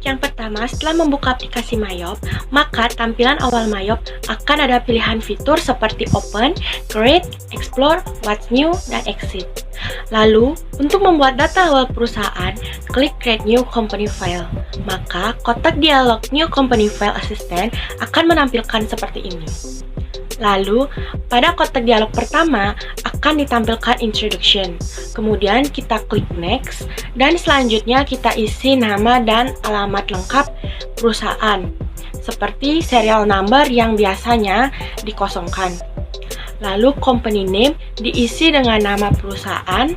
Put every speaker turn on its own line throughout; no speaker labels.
Yang pertama, setelah membuka aplikasi Mayop, maka tampilan awal Mayop akan ada pilihan fitur seperti Open, Create, Explore, What's New, dan Exit. Lalu, untuk membuat data awal perusahaan, klik Create New Company File. Maka, kotak dialog New Company File Assistant akan menampilkan seperti ini. Lalu, pada kotak dialog pertama akan ditampilkan Introduction. Kemudian kita klik Next, dan selanjutnya kita isi nama dan alamat lengkap perusahaan, seperti serial number yang biasanya dikosongkan. Lalu company name diisi dengan nama perusahaan,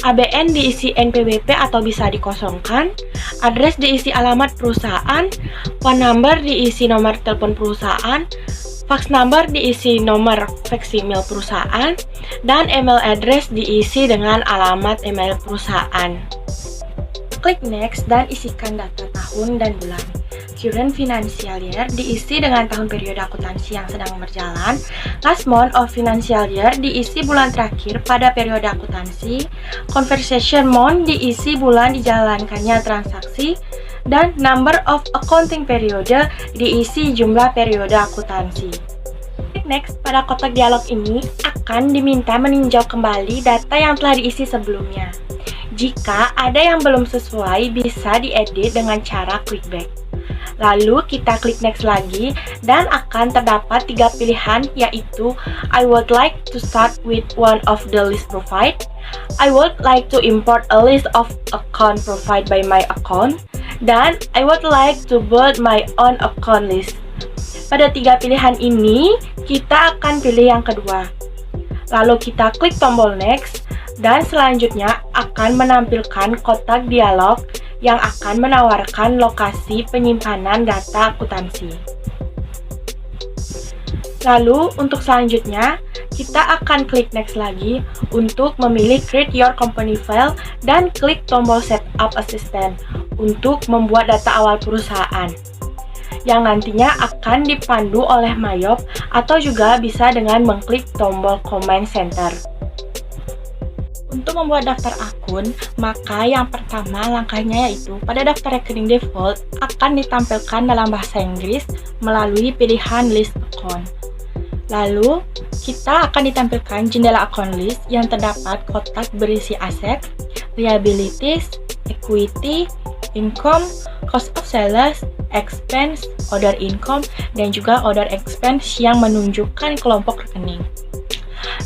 ABN diisi NPWP atau bisa dikosongkan, address diisi alamat perusahaan, phone number diisi nomor telepon perusahaan, fax number diisi nomor fax email perusahaan, dan email address diisi dengan alamat email perusahaan. Klik Next dan isikan data tahun dan bulan. Current financial year diisi dengan tahun periode akuntansi yang sedang berjalan. Last month of financial year diisi bulan terakhir pada periode akuntansi. Conversation month diisi bulan dijalankannya transaksi. Dan number of accounting period diisi jumlah periode akuntansi. Klik Next pada kotak dialog ini akan diminta meninjau kembali data yang telah diisi sebelumnya. Jika ada yang belum sesuai, bisa diedit dengan cara klik back. Lalu kita klik Next lagi dan akan terdapat 3 pilihan, yaitu I would like to start with one of the list provided, I would like to import a list of account provided by my account, dan I would like to build my own account list. Pada 3 pilihan ini, kita akan pilih yang kedua. Lalu kita klik tombol Next, dan selanjutnya akan menampilkan kotak dialog yang akan menawarkan lokasi penyimpanan data akuntansi. Lalu, untuk selanjutnya, kita akan klik Next lagi untuk memilih Create Your Company File dan klik tombol Setup Assistant untuk membuat data awal perusahaan, yang nantinya akan dipandu oleh Mayop atau juga bisa dengan mengklik tombol Command Center. Untuk membuat daftar akun, maka yang pertama langkahnya yaitu pada daftar rekening default akan ditampilkan dalam bahasa Inggris melalui pilihan List Account. Lalu, kita akan ditampilkan jendela account list yang terdapat kotak berisi aset, liabilities, equity, income, cost of sales, expense, order income, dan juga order expense yang menunjukkan kelompok rekening.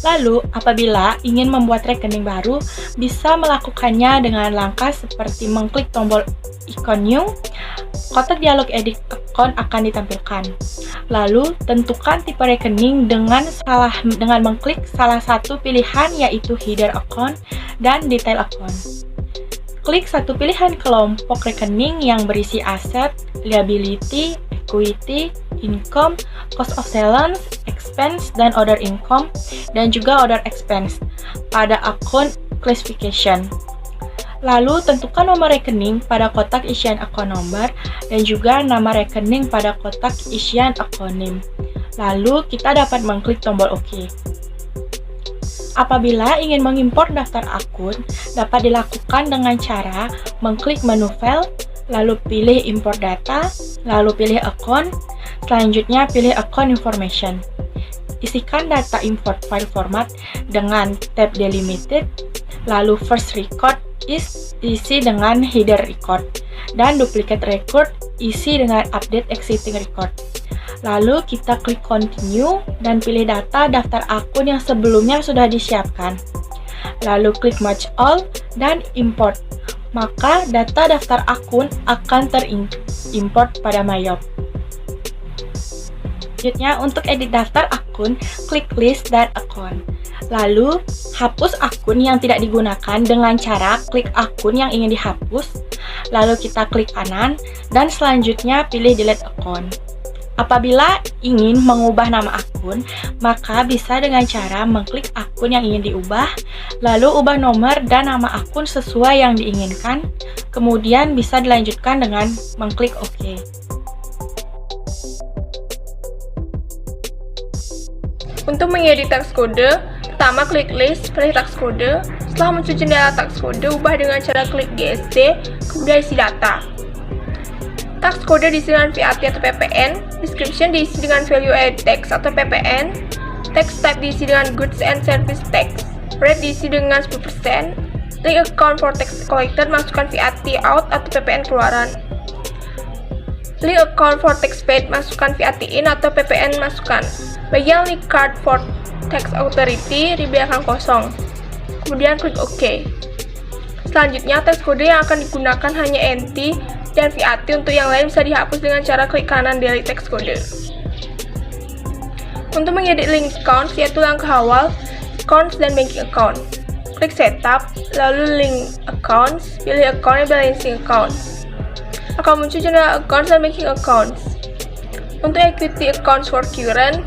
Lalu, apabila ingin membuat rekening baru, bisa melakukannya dengan langkah seperti mengklik tombol ikon New, kotak dialog Edit Account akan ditampilkan. Lalu, tentukan tipe rekening dengan mengklik salah satu pilihan, yaitu Header Account dan Detail Account. Klik satu pilihan kelompok rekening yang berisi aset, liability, equity, income, cost of sales, expense, dan order income, dan juga order expense pada akun classification. Lalu, tentukan nomor rekening pada kotak isian account number dan juga nama rekening pada kotak isian account name. Lalu, kita dapat mengklik tombol OK. Apabila ingin mengimport daftar akun, dapat dilakukan dengan cara mengklik menu File, lalu pilih Import Data, lalu pilih Account, selanjutnya pilih Account Information. Isikan data import file format dengan tab Delimited, lalu First Record isi dengan Header Record, dan Duplicate Record isi dengan Update Existing Record. Lalu kita klik Continue dan pilih data daftar akun yang sebelumnya sudah disiapkan. Lalu klik Match All dan Import. Maka data daftar akun akan terimport pada Mayop. Selanjutnya, untuk edit daftar akun, klik List dan Account. Lalu, hapus akun yang tidak digunakan dengan cara klik akun yang ingin dihapus. Lalu kita klik kanan, dan selanjutnya pilih Delete Account. Apabila ingin mengubah nama akun, maka bisa dengan cara mengklik akun yang ingin diubah, lalu ubah nomor dan nama akun sesuai yang diinginkan, kemudian bisa dilanjutkan dengan mengklik OK.
Untuk mengedit teks kode, pertama klik list, pilih teks kode. Setelah muncul jendela teks kode, ubah dengan cara klik GST, kemudian isi data. Tax kode diisi dengan VAT atau PPN, description diisi dengan value added tax atau PPN, tax type diisi dengan goods and service tax, rate diisi dengan 10%, link account for tax collector masukkan VAT out atau PPN keluaran, link account for tax paid masukkan VAT in atau PPN masukkan, bagian link card for tax authority dibiarkan kosong, kemudian klik OK. Selanjutnya, tax kode yang akan digunakan hanya NT dan VAT, untuk yang lain bisa dihapus dengan cara klik kanan delete tax code. Untuk mengedit link accounts, yaitu langkah awal, accounts dan banking account. Klik setup, lalu link accounts, pilih account dan balancing accounts. Akan muncul jendela accounts dan banking accounts. Untuk equity accounts for current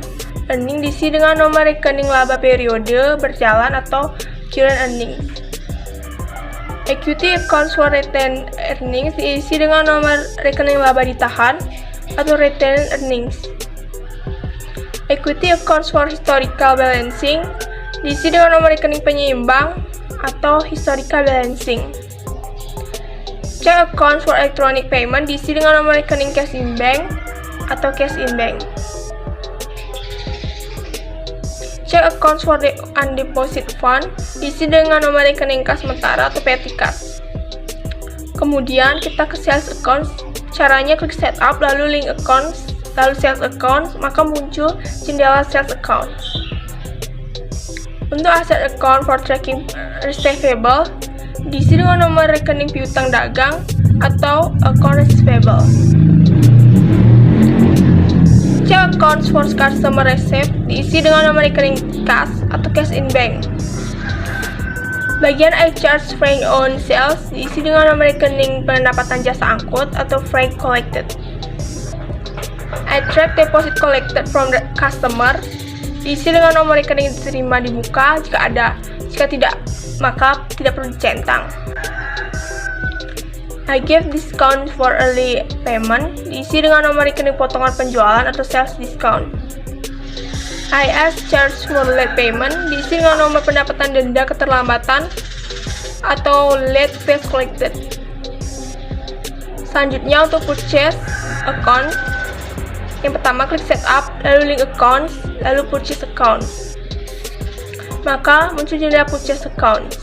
earning diisi dengan nomor rekening laba periode berjalan atau current earnings. Equity accounts for retained earnings diisi dengan nomor rekening laba ditahan atau retained earnings. Equity accounts for historical balancing diisi dengan nomor rekening penyeimbang atau historical balancing. Check accounts for electronic payment diisi dengan nomor rekening cash in bank atau cash in bank. Check accounts for the undeposit fund diisi dengan nomor rekening kas sementara atau petty cash. Kemudian kita ke sales accounts. Caranya klik setup, lalu link accounts, lalu sales accounts, maka muncul jendela sales accounts. Untuk asset account for tracking receivable diisi dengan nomor rekening piutang dagang atau account receivable. Check accounts for customer receipt diisi dengan nomor rekening kas atau cash in bank. Bagian I charge freight on sales diisi dengan nomor rekening pendapatan jasa angkut atau freight collected. I track deposit collected from the customer diisi dengan nomor rekening diterima di muka jika ada, jika tidak maka tidak perlu dicentang. I give discount for early payment diisi dengan nomor rekening potongan penjualan atau sales discount. I ask charge for late payment diisi dengan nomor pendapatan denda keterlambatan atau late fees collected. Selanjutnya untuk purchase account, yang pertama klik setup, lalu link accounts, lalu purchase account. Maka muncul jendela purchase account.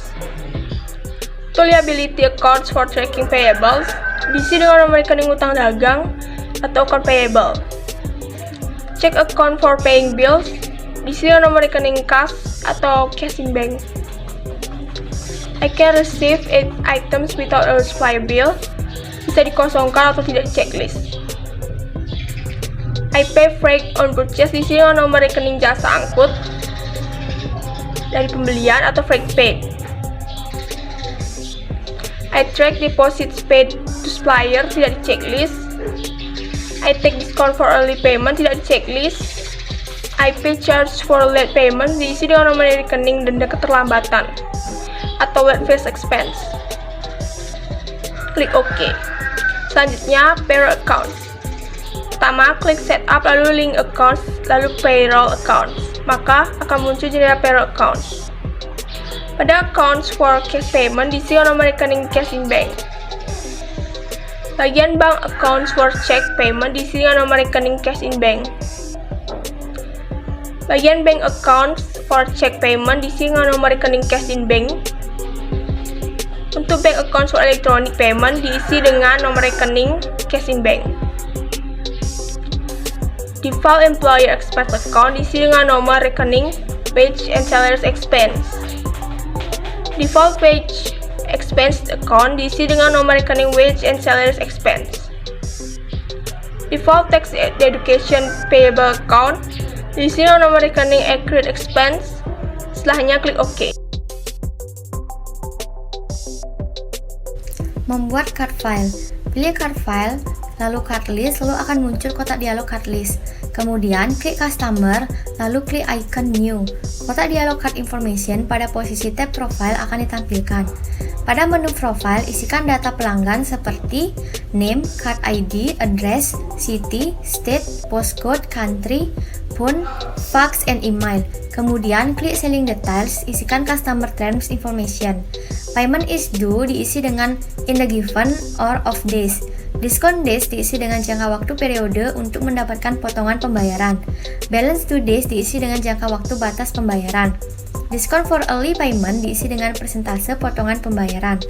To liability accounts for tracking payables diisi dengan nomor rekening utang dagang atau account payable. Check account for paying bills diisi dengan nomor rekening kas atau cash in bank. I can receive 8 items without a supply bill bisa dikosongkan atau tidak di checklist. I pay freight on purchase diisi dengan nomor rekening jasa angkut dari pembelian atau freight paid. I track deposits paid to supplier tidak di checklist. I take discount for early payment tidak di checklist. I pay charge for late payment diisi dengan nomor rekening denda keterlambatan atau late fees expense. Klik OK. Selanjutnya payroll account. Pertama klik setup, lalu link accounts, lalu payroll account. Maka akan muncul jendela payroll account. Pada accounts for cash payment diisi nomor rekening cash in bank. Bagian bank accounts for check payment diisi nomor rekening cash in bank. Bagian bank accounts for check payment diisi nomor rekening cash in bank. Untuk bank accounts for electronic payment diisi dengan nomor rekening cash in bank. Default employer expense account diisi dengan nomor rekening wage and salaries expense. Default wage expense account diisi dengan nomor rekening wage and salaries expense. Default tax education payable account diisi dengan nomor rekening accrued expense. Setelahnya klik OK.
Membuat card file. Pilih card file, lalu card list, lalu akan muncul kotak dialog card list. Kemudian klik customer, lalu klik icon new. Kotak dialog card information pada posisi tab profile akan ditampilkan. Pada menu profile, isikan data pelanggan seperti name, card ID, address, city, state, postcode, country, phone, fax, and email. Kemudian klik selling details, isikan customer terms information. Payment is due diisi dengan in the given or of days. Discount days diisi dengan jangka waktu periode untuk mendapatkan potongan pembayaran. Balance due days diisi dengan jangka waktu batas pembayaran. Discount for early payment diisi dengan persentase potongan pembayaran.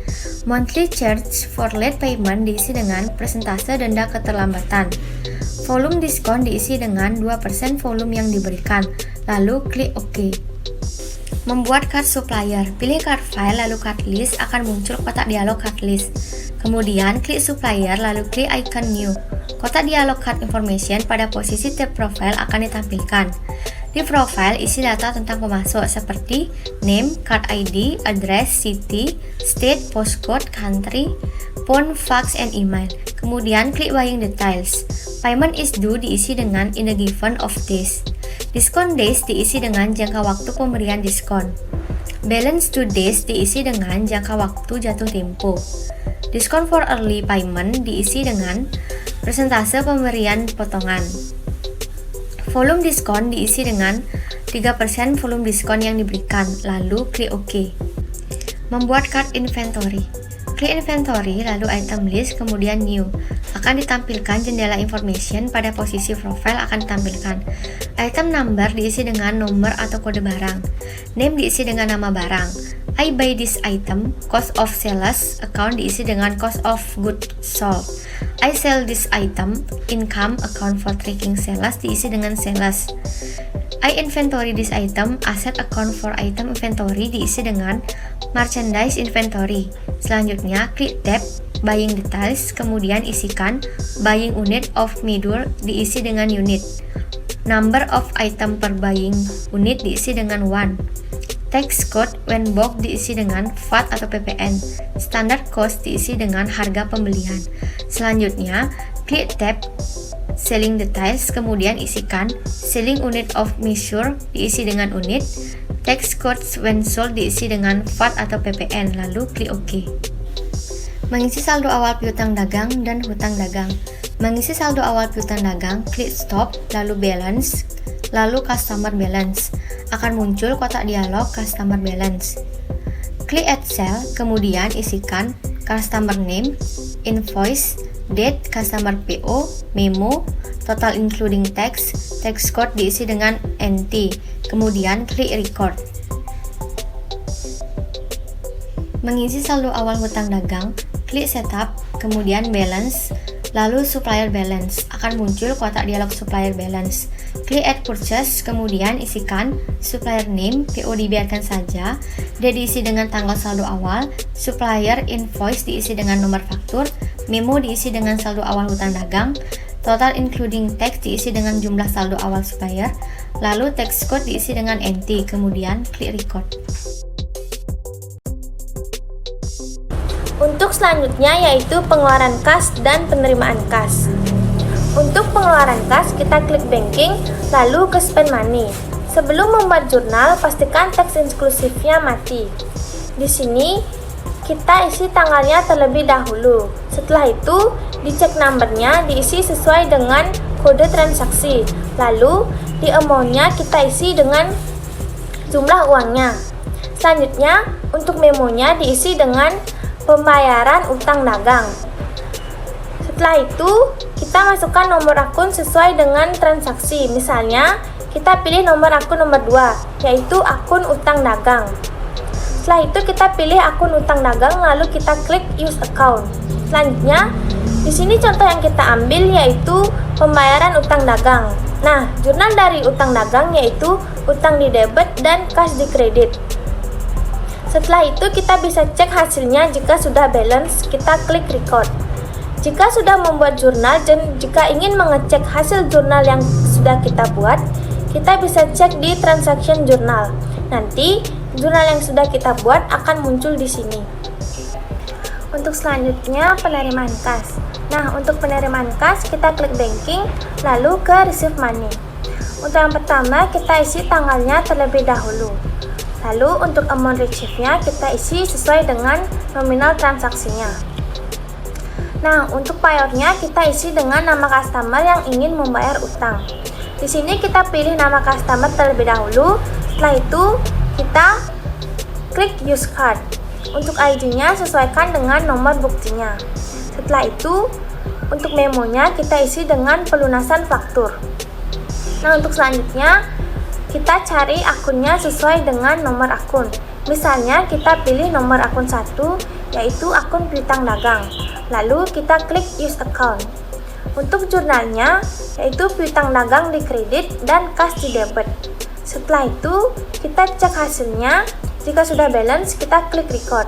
Monthly charge for late payment diisi dengan persentase denda keterlambatan. Volume diskon diisi dengan 2% volume yang diberikan. Lalu klik OK. Membuat card supplier. Pilih card file lalu card list, akan muncul kotak dialog card list. Kemudian klik supplier lalu klik icon new. Kotak dialog card information pada posisi tab profile akan ditampilkan. Di profile isi data tentang pemasok seperti name, card ID, address, city, state, postcode, country, phone, fax, and email. Kemudian klik buying details. Payment is due diisi dengan in the given of days. Discount days diisi dengan jangka waktu pemberian diskon. Balance due days diisi dengan jangka waktu jatuh tempo. Discount for early payment diisi dengan persentase pemberian potongan. Volume diskon diisi dengan 3% volume diskon yang diberikan, lalu klik OK. Membuat card inventory. Klik inventory, lalu item list, kemudian new. Akan ditampilkan jendela information pada posisi profile akan ditampilkan. Item number diisi dengan nomor atau kode barang. Name diisi dengan nama barang. I buy this item, cost of sales, account diisi dengan cost of goods sold. I sell this item, income, account for tracking sales diisi dengan sales. I inventory this item, asset account for item inventory diisi dengan merchandise inventory. Selanjutnya klik tab buying details, kemudian isikan buying unit of measure diisi dengan unit. Number of item per buying unit diisi dengan 1. Tax code when box diisi dengan VAT atau PPN. Standard cost diisi dengan harga pembelian. Selanjutnya, klik tab selling details, kemudian isikan selling unit of measure diisi dengan unit. Tax codes when sold diisi dengan VAT atau PPN, lalu klik OK. Mengisi saldo awal piutang dagang dan hutang dagang. Mengisi saldo awal piutang dagang, klik stop, lalu balance, lalu customer balance. Akan muncul kotak dialog customer balance. Klik add cell, kemudian isikan customer name, invoice, date, customer PO, memo, total including tax, tax code diisi dengan NT. Kemudian klik record. Mengisi saldo awal hutang dagang, klik setup, kemudian balance, lalu supplier balance. Akan muncul kotak dialog supplier balance. Klik add purchase, kemudian isikan supplier name, PO dibiarkan saja, date diisi dengan tanggal saldo awal, supplier invoice diisi dengan nomor faktur, memo diisi dengan saldo awal hutang dagang, total including tax diisi dengan jumlah saldo awal supplier, lalu tax code diisi dengan NT, kemudian klik record.
Untuk selanjutnya yaitu pengeluaran kas dan penerimaan kas. Untuk pengeluaran kas, kita klik banking, lalu ke spend money. Sebelum membuat jurnal, pastikan teks inklusifnya mati. Di sini, kita isi tanggalnya terlebih dahulu. Setelah itu, dicek numbernya diisi sesuai dengan kode transaksi. Lalu, di amount-nya kita isi dengan jumlah uangnya. Selanjutnya, untuk memonya diisi dengan pembayaran utang dagang. Setelah itu, kita masukkan nomor akun sesuai dengan transaksi. Misalnya, kita pilih nomor akun nomor 2, yaitu akun utang dagang. Setelah itu, kita pilih akun utang dagang, lalu kita klik use account. Selanjutnya, di sini contoh yang kita ambil yaitu pembayaran utang dagang. Nah, jurnal dari utang dagang yaitu utang di debit dan kas di kredit. Setelah itu kita bisa cek hasilnya. Jika sudah balance, kita klik record. Jika sudah membuat jurnal dan jika ingin mengecek hasil jurnal yang sudah kita buat, kita bisa cek di transaction journal. Nanti jurnal yang sudah kita buat akan muncul di sini. Untuk selanjutnya penerimaan kas. Nah, untuk penerimaan kas kita klik banking, lalu ke receive money. Untuk yang pertama kita isi tanggalnya terlebih dahulu. Lalu untuk amount receive-nya kita isi sesuai dengan nominal transaksinya. Nah, untuk payornya kita isi dengan nama customer yang ingin membayar utang. Di sini kita pilih nama customer terlebih dahulu. Setelah itu kita klik use card. Untuk ID-nya sesuaikan dengan nomor buktinya. Setelah itu
untuk memonya kita isi dengan pelunasan faktur. Nah, untuk selanjutnya kita cari akunnya sesuai dengan nomor akun. Misalnya kita pilih nomor akun 1, yaitu akun piutang dagang. Lalu kita klik use account. Untuk jurnalnya, yaitu piutang dagang di kredit dan kas di debit. Setelah itu, kita cek hasilnya. Jika sudah balance, kita klik record.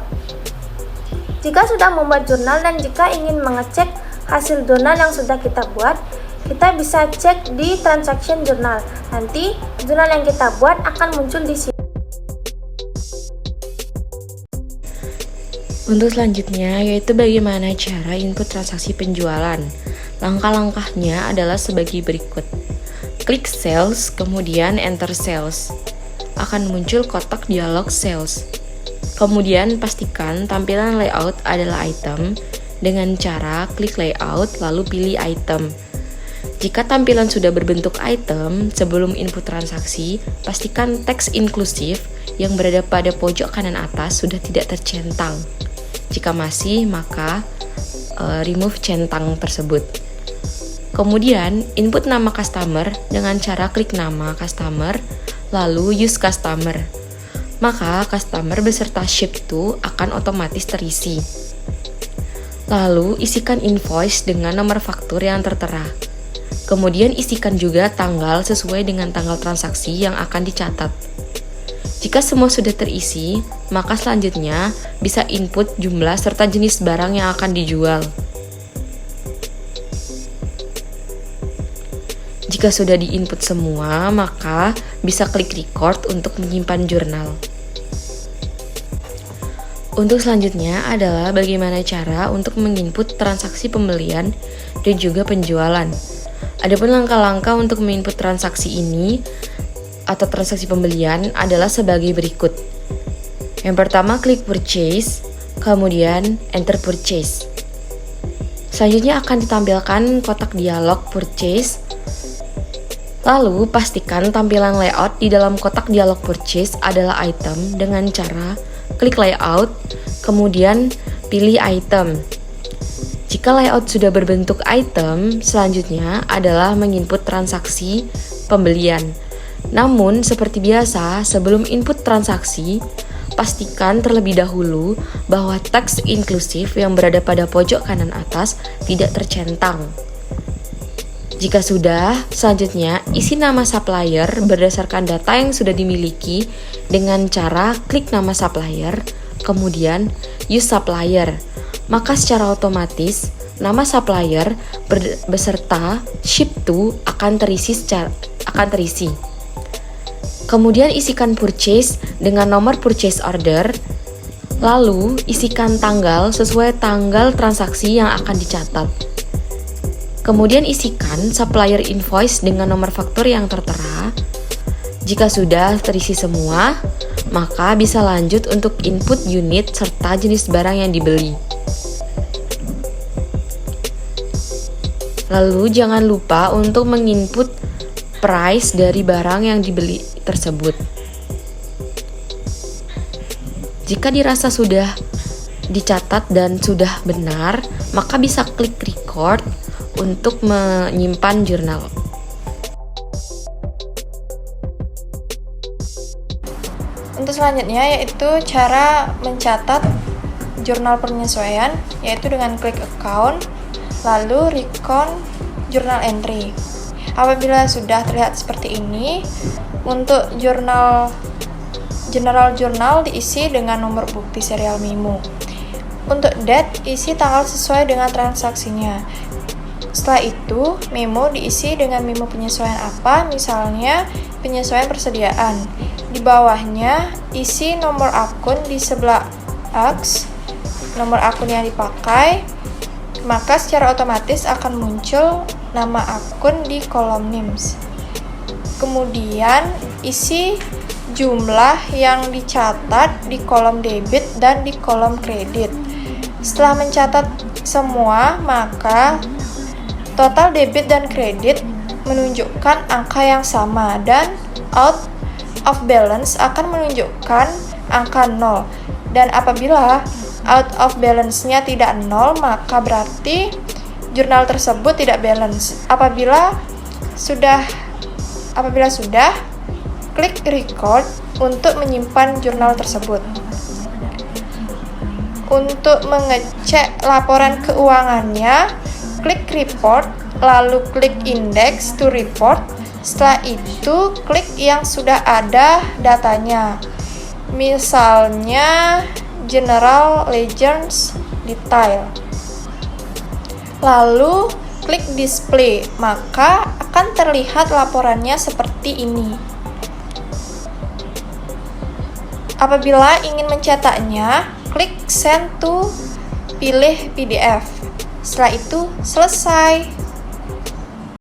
Jika sudah membuat jurnal dan jika ingin mengecek hasil jurnal yang sudah kita buat, kita bisa cek di transaction journal. Nanti jurnal yang kita buat akan muncul di sini.
Untuk selanjutnya yaitu bagaimana cara input transaksi penjualan. Langkah-langkahnya adalah sebagai berikut. Klik sales, kemudian enter sales. Akan muncul kotak dialog sales. Kemudian pastikan tampilan layout adalah item dengan cara klik layout lalu pilih item. Jika tampilan sudah berbentuk item, sebelum input transaksi, pastikan teks inklusif yang berada pada pojok kanan atas sudah tidak tercentang. Jika masih, maka remove centang tersebut. Kemudian, input nama customer dengan cara klik nama customer, lalu use customer. Maka, customer beserta ship to akan otomatis terisi. Lalu, isikan invoice dengan nomor faktur yang tertera. Kemudian, isikan juga tanggal sesuai dengan tanggal transaksi yang akan dicatat. Jika semua sudah terisi, maka selanjutnya bisa input jumlah serta jenis barang yang akan dijual. Jika sudah diinput semua, maka bisa klik record untuk menyimpan jurnal. Untuk selanjutnya adalah bagaimana cara untuk menginput transaksi pembelian dan juga penjualan. Adapun langkah-langkah untuk menginput transaksi ini atau transaksi pembelian adalah sebagai berikut. Yang pertama, klik purchase, kemudian enter purchase. Selanjutnya akan ditampilkan kotak dialog purchase. Lalu pastikan tampilan layout di dalam kotak dialog purchase adalah item dengan cara klik layout, kemudian pilih item. Jika layout sudah berbentuk item, selanjutnya adalah menginput transaksi pembelian. Namun, seperti biasa, sebelum input transaksi, pastikan terlebih dahulu bahwa teks inklusif yang berada pada pojok kanan atas tidak tercentang. Jika sudah, selanjutnya isi nama supplier berdasarkan data yang sudah dimiliki dengan cara klik nama supplier, kemudian use supplier. Maka secara otomatis nama supplier beserta ship to akan terisi. Kemudian isikan purchase dengan nomor purchase order. Lalu isikan tanggal sesuai tanggal transaksi yang akan dicatat. Kemudian isikan supplier invoice dengan nomor faktur yang tertera. Jika sudah terisi semua, maka bisa lanjut untuk input unit serta jenis barang yang dibeli. Lalu jangan lupa untuk menginput price dari barang yang dibeli tersebut. Jika dirasa sudah dicatat dan sudah benar, maka bisa klik record untuk menyimpan jurnal.
Untuk selanjutnya yaitu cara mencatat jurnal penyesuaian, yaitu dengan klik account, lalu recount journal entry. Apabila sudah terlihat seperti ini, untuk general jurnal diisi dengan nomor bukti serial memo. Untuk date, isi tanggal sesuai dengan transaksinya. Setelah itu, memo diisi dengan memo penyesuaian apa, misalnya penyesuaian persediaan. Di bawahnya, isi nomor akun di sebelah X, nomor akun yang dipakai, maka secara otomatis akan muncul nama akun di kolom names. Kemudian, isi jumlah yang dicatat di kolom debit dan di kolom kredit. Setelah mencatat semua, maka total debit dan kredit menunjukkan angka yang sama dan out of balance akan menunjukkan angka 0. Dan apabila out of balance-nya tidak 0, maka berarti jurnal tersebut tidak balance. Apabila sudah, klik record untuk menyimpan jurnal tersebut. Untuk mengecek laporan keuangannya, klik report, lalu klik index to report. Setelah itu, klik yang sudah ada datanya. Misalnya, general ledgers detail. Lalu, klik display, maka akan terlihat laporannya seperti ini. Apabila ingin mencetaknya, klik send to, pilih PDF. Setelah itu, selesai.